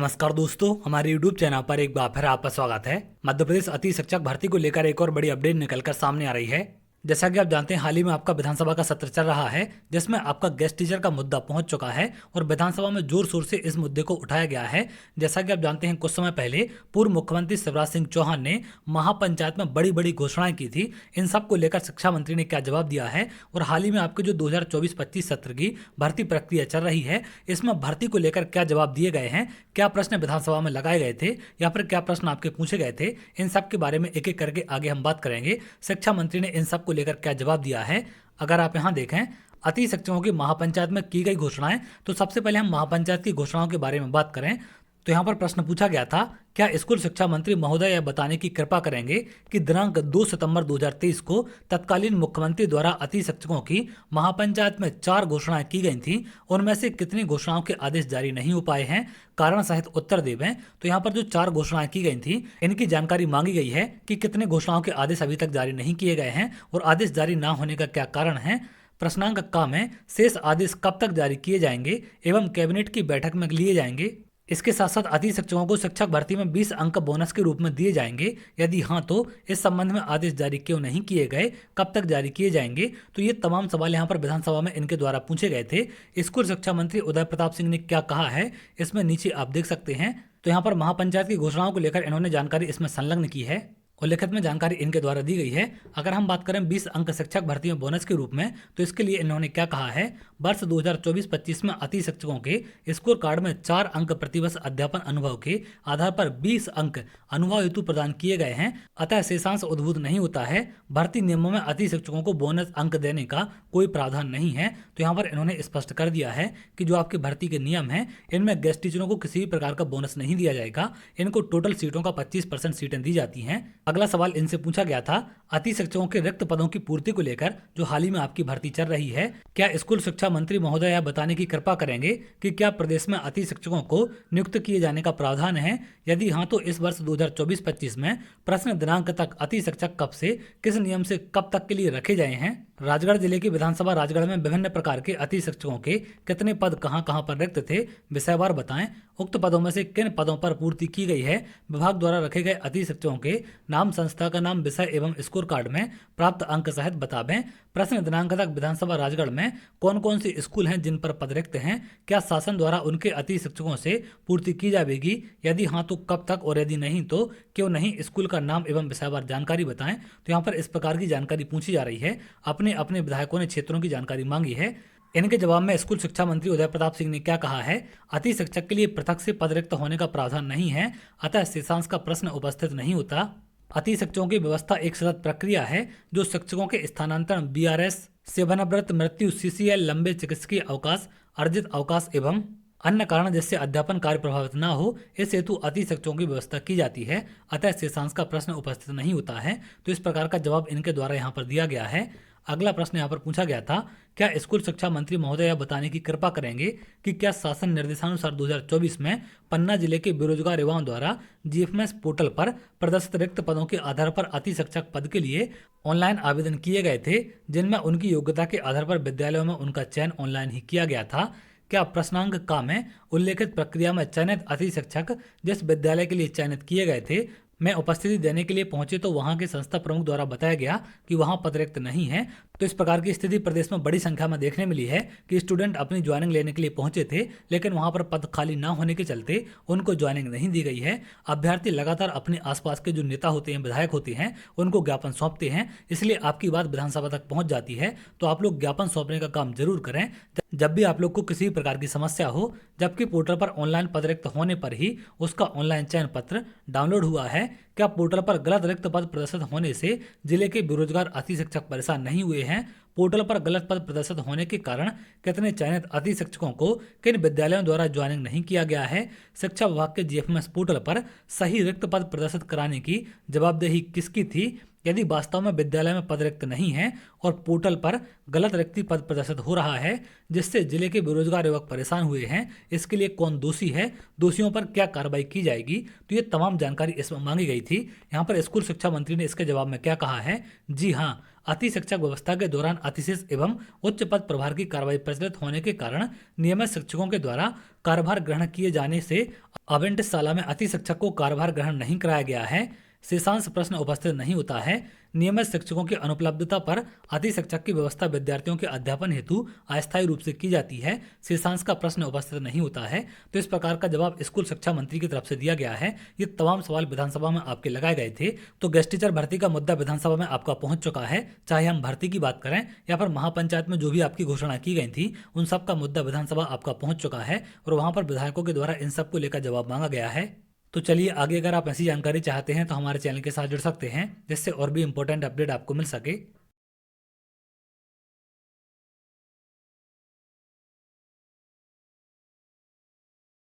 नमस्कार दोस्तों, हमारे YouTube चैनल पर एक बार फिर आपका स्वागत है। मध्य प्रदेश अति शिक्षक भर्ती को लेकर एक और बड़ी अपडेट निकलकर सामने आ रही है। जैसा कि आप जानते हैं, हाल ही में आपका विधानसभा का सत्र चल रहा है, जिसमें आपका गेस्ट टीचर का मुद्दा पहुंच चुका है और विधानसभा में जोर शोर से इस मुद्दे को उठाया गया है। जैसा कि आप जानते हैं, कुछ समय पहले पूर्व मुख्यमंत्री शिवराज सिंह चौहान ने महापंचायत में बड़ी बड़ी घोषणाएं की थी। इन सब को लेकर शिक्षा मंत्री ने क्या जवाब दिया है और हाल ही में आपके जो 2024-25 सत्र की भर्ती प्रक्रिया चल रही है, इसमें भर्ती को लेकर क्या जवाब दिए गए हैं, क्या प्रश्न विधानसभा में लगाए गए थे या फिर क्या प्रश्न आपके पूछे गए थे, इन सब के बारे में एक एक करके आगे हम बात करेंगे। शिक्षा मंत्री ने इन सब को लेकर क्या जवाब दिया है, अगर आप यहां देखें अति शिक्षकों की महापंचायत में की गई घोषणाएं, तो सबसे पहले हम महापंचायत की घोषणाओं के बारे में बात करें तो यहाँ पर प्रश्न पूछा गया था, क्या स्कूल शिक्षा मंत्री महोदय यह बताने की कृपा करेंगे कि दिनांक 2 सितंबर 2023 को तत्कालीन मुख्यमंत्री द्वारा अति शिक्षकों की महापंचायत में 4 घोषणाएं की गई थीं, उनमें से कितनी घोषणाओं के आदेश जारी नहीं हो पाए हैं, कारण सहित उत्तर देवें। तो यहाँ पर जो 4 घोषणाएं की गई थी, इनकी जानकारी मांगी गई है कि कितने घोषणाओं के आदेश अभी तक जारी नहीं किए गए हैं और आदेश जारी न होने का क्या कारण है। प्रश्नांक क में शेष आदेश कब तक जारी किए जाएंगे एवं कैबिनेट की बैठक में लिए जाएंगे। इसके साथ साथ अति शिक्षकों को शिक्षक भर्ती में 20 अंक बोनस के रूप में दिए जाएंगे, यदि हाँ तो इस संबंध में आदेश जारी क्यों नहीं किए गए, कब तक जारी किए जाएंगे। तो ये तमाम सवाल यहाँ पर विधानसभा में इनके द्वारा पूछे गए थे। स्कूल शिक्षा मंत्री उदय प्रताप सिंह ने क्या कहा है, इसमें नीचे आप देख सकते हैं। तो यहाँ पर महापंचायत की घोषणाओं को लेकर इन्होंने जानकारी इसमें संलग्न की है और लिखित में जानकारी इनके द्वारा दी गई है। अगर हम बात करें 20 अंक शिक्षक भर्ती में बोनस के रूप में, तो इसके लिए इन्होंने क्या कहा है, वर्ष 2024-25 में अति शिक्षकों के स्कोर कार्ड में 4 अंक प्रतिवर्ष अध्यापन अनुभव के आधार पर 20 अंक अनुभव हेतु प्रदान किए गए हैं, अतः शेषांश उद्भूत नहीं होता है। भर्ती नियमों में अति शिक्षकों को बोनस अंक देने का कोई प्रावधान नहीं है। तो यहाँ पर इन्होंने स्पष्ट कर दिया है कि जो आपकी भर्ती के नियम हैं, इनमें गेस्ट टीचरों को किसी भी प्रकार का बोनस नहीं दिया जाएगा। इनको टोटल सीटों का 25% सीटें दी जाती हैं। अगला सवाल इनसे पूछा गया था, अति शिक्षकों के रिक्त पदों की पूर्ति को लेकर जो हाल ही में आपकी भर्ती चल रही है, क्या स्कूल शिक्षा मंत्री महोदय यह बताने की कृपा करेंगे कि क्या प्रदेश में अति शिक्षकों को नियुक्त किए जाने का प्रावधान है, यदि हाँ तो इस वर्ष 2024-25 में प्रश्न दिनांक तक अति शिक्षक कब से किस नियम से कब तक के लिए रखे गए हैं। राजगढ़ जिले की विधानसभा राजगढ़ में विभिन्न प्रकार के अति शिक्षकों के कितने पद कहां कहां पर रिक्त थे, विषयवार बताएं। उक्त पदों में से किन पदों पर पूर्ति की गई है। विभाग द्वारा रखे गए अति शिक्षकों के नाम, संस्था का नाम, विषय एवं स्कोर कार्ड में प्राप्त अंक सहित बतावें। प्रश्न दिनांक तक विधानसभा राजगढ़ में कौन कौन से स्कूल हैं जिन पर पद रिक्त हैं, क्या शासन द्वारा उनके अति शिक्षकों से पूर्ति की जाएगी, यदि हाँ तो कब तक और यदि नहीं तो क्यों नहीं। स्कूल का नाम एवं विषयवार जानकारी बताएं। तो यहाँ पर इस प्रकार की जानकारी पूछी जा रही है। अपने अपने विधायकों ने क्षेत्रों की जानकारी मांगी है। इनके जवाब में स्कूल शिक्षा मंत्री उदय प्रताप सिंह ने क्या कहा है, अति शिक्षक के लिए पृथक से पद रिक्त होने का प्रावधान नहीं है, अतः शेषांश का प्रश्न उपस्थित नहीं होता। अति शिक्षकों की व्यवस्था एक सतत प्रक्रिया है जो शिक्षकों के स्थानांतरण, BRS, सेवानिवृत्त, मृत्यु, CCL, लंबे चिकित्सकीय अवकाश, अर्जित अवकाश एवं अन्य कारण जिससे अध्यापन कार्य प्रभावित न हो, इस हेतु अति शिक्षकों की व्यवस्था की जाती है, अतः शेषांश का प्रश्न उपस्थित नहीं होता है। तो इस प्रकार का जवाब इनके द्वारा यहाँ पर दिया गया है। अगला प्रश्न यहाँ पर पूछा गया था, क्या स्कूल शिक्षा मंत्री महोदय यह बताने की कृपा करेंगे कि क्या शासन निर्देशानुसार 2024 में पन्ना जिले के बेरोजगार युवाओं द्वारा GFMS पोर्टल पर प्रदर्शित रिक्त पदों के आधार पर अति शिक्षक पद के लिए ऑनलाइन आवेदन किए गए थे, जिनमें उनकी योग्यता के आधार पर विद्यालयों में उनका चयन ऑनलाइन ही किया गया था। क्या प्रश्नांक क में उल्लेखित प्रक्रिया में चयनित अति शिक्षक जिस विद्यालय के लिए चयनित किए गए थे में उपस्थिति देने के लिए पहुंचे तो वहां के संस्था प्रमुख द्वारा बताया गया कि वहां पद रिक्त नहीं है। तो इस प्रकार की स्थिति प्रदेश में बड़ी संख्या में देखने मिली है कि स्टूडेंट अपनी ज्वाइनिंग लेने के लिए पहुंचे थे, लेकिन वहां पर पद खाली ना होने के चलते उनको ज्वाइनिंग नहीं दी गई है। अभ्यर्थी लगातार अपने आसपास के जो नेता होते हैं, विधायक होते हैं, उनको ज्ञापन सौंपते हैं, इसलिए आपकी बात विधानसभा तक पहुंच जाती है। तो आप लोग ज्ञापन सौंपने का काम जरूर करें जब भी आप लोग को किसी भी प्रकार की समस्या हो। जबकि पोर्टल पर ऑनलाइन पद रिक्त होने पर ही उसका ऑनलाइन चयन पत्र डाउनलोड हुआ है, क्या पोर्टल पर गलत रिक्त पद प्रदर्शित होने से जिले के बेरोजगार अति शिक्षक परेशान नहीं हुए हैं। पोर्टल पर गलत पद प्रदर्शित होने के कारण कितने चयनित अति शिक्षकों को किन विद्यालयों द्वारा ज्वाइनिंग नहीं किया गया है। शिक्षा विभाग के GFMS पोर्टल पर सही रिक्त पद प्रदर्शित कराने की जवाबदेही किसकी थी, यदि वास्तव में विद्यालय में पद रिक्त नहीं है और पोर्टल पर गलत रिक्ति पद प्रदर्शित हो रहा है जिससे जिले के बेरोजगार युवक परेशान हुए हैं, इसके लिए कौन दोषी है, दोषियों पर क्या कार्रवाई की जाएगी। तो ये तमाम जानकारी इसमें मांगी गई थी। यहाँ पर स्कूल शिक्षा मंत्री ने इसके जवाब में क्या कहा है, जी हाँ, अति शिक्षक व्यवस्था के दौरान अतिशेष एवं उच्च पद प्रभार की कार्रवाई प्रचलित होने के कारण नियमित शिक्षकों के द्वारा कार्यभार ग्रहण किए जाने से आवंटित शाला में अति शिक्षक को कार्यभार ग्रहण नहीं कराया गया है। शेषांश प्रश्न उपस्थित नहीं होता है। नियमित शिक्षकों की अनुपलब्धता पर अति शिक्षक की व्यवस्था विद्यार्थियों के अध्यापन हेतु अस्थायी रूप से की जाती है। शेषांश का प्रश्न उपस्थित नहीं होता है। तो इस प्रकार का जवाब स्कूल शिक्षा मंत्री की तरफ से दिया गया है। ये तमाम सवाल विधानसभा में आपके लगाए गए थे। तो गेस्ट टीचर भर्ती का मुद्दा विधानसभा में आपका पहुंच चुका है। चाहे हम भर्ती की बात करें या फिर महापंचायत में जो भी आपकी घोषणा की गई थी, उन सब का मुद्दा विधानसभा आपका पहुंच चुका है और वहां पर विधायकों के द्वारा इन सब को लेकर जवाब मांगा गया है। तो चलिए आगे अगर आप ऐसी जानकारी चाहते हैं तो हमारे चैनल के साथ जुड़ सकते हैं, जिससे और भी इंपॉर्टेंट अपडेट आपको मिल सके।